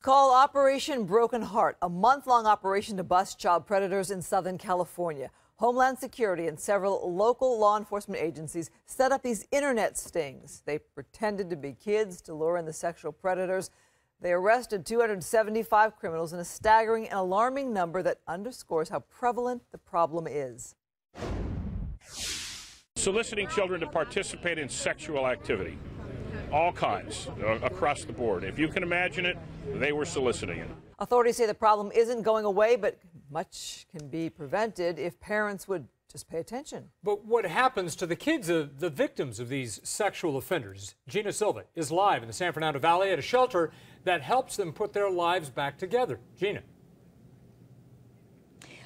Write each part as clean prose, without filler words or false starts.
Call Operation Broken Heart, a month-long operation to bust child predators in Southern California. Homeland Security and several local law enforcement agencies set up these internet stings. They pretended to be kids to lure in the sexual predators. They arrested 275 criminals in a staggering and alarming number that underscores how prevalent the problem is. Soliciting children to participate in sexual activity. All kinds, across the board. If you can imagine it, they were soliciting it. Authorities say the problem isn't going away, but much can be prevented if parents would just pay attention. But what happens to the kids, the victims of these sexual offenders? Gina Silva is live in the San Fernando Valley at a shelter that helps them put their lives back together. Gina.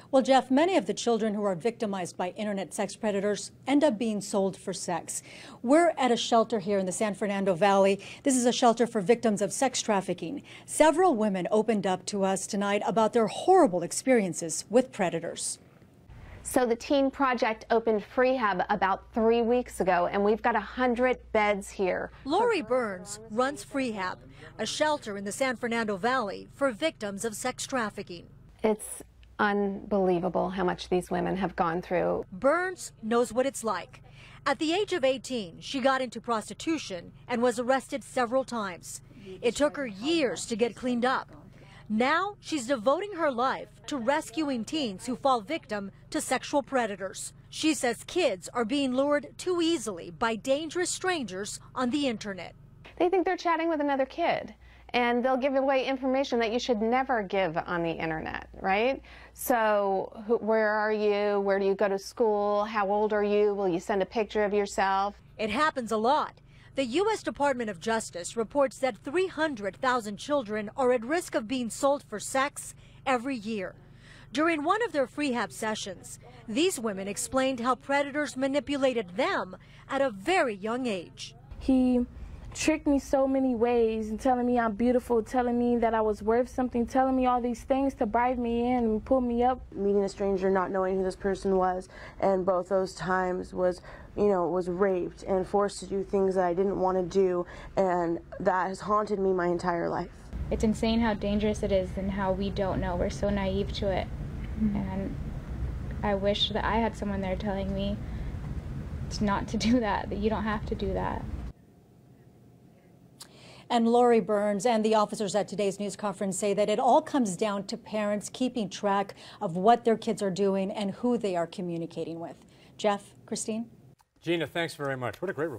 Well, Jeff, many of the children who are victimized by internet sex predators end up being sold for sex. We're at a shelter here in the San Fernando Valley. This is a shelter for victims of sex trafficking. Several women opened up to us tonight about their horrible experiences with predators. So the Teen Project opened Freehab about 3 weeks ago, and we've got 100 beds here. Lori Burns runs Freehab, a shelter in the San Fernando Valley for victims of sex trafficking. It's unbelievable how much these women have gone through. Burns knows what it's like. At the age of 18, she got into prostitution and was arrested several times. It took her years to get cleaned up. Now she's devoting her life to rescuing teens who fall victim to sexual predators. She says kids are being lured too easily by dangerous strangers on the internet. They think they're chatting with another kid, and they'll give away information that you should never give on the internet, right? So where are you? Where do you go to school? How old are you? Will you send a picture of yourself? It happens a lot. The U.S. Department of Justice reports that 300,000 children are at risk of being sold for sex every year. During one of their Freehab sessions, these women explained how predators manipulated them at a very young age. He tricked me so many ways, and telling me I'm beautiful, telling me that I was worth something, telling me all these things to bribe me in and pull me up. Meeting a stranger, not knowing who this person was, and both those times was raped and forced to do things that I didn't want to do, and that has haunted me my entire life. It's insane how dangerous it is and how we don't know. We're so naive to it. And I wish that I had someone there telling me not to do that you don't have to do that. And Lori Burns and the officers at today's news conference say that it all comes down to parents keeping track of what their kids are doing and who they are communicating with. Jeff, Christine? Gina, thanks very much. What a great report.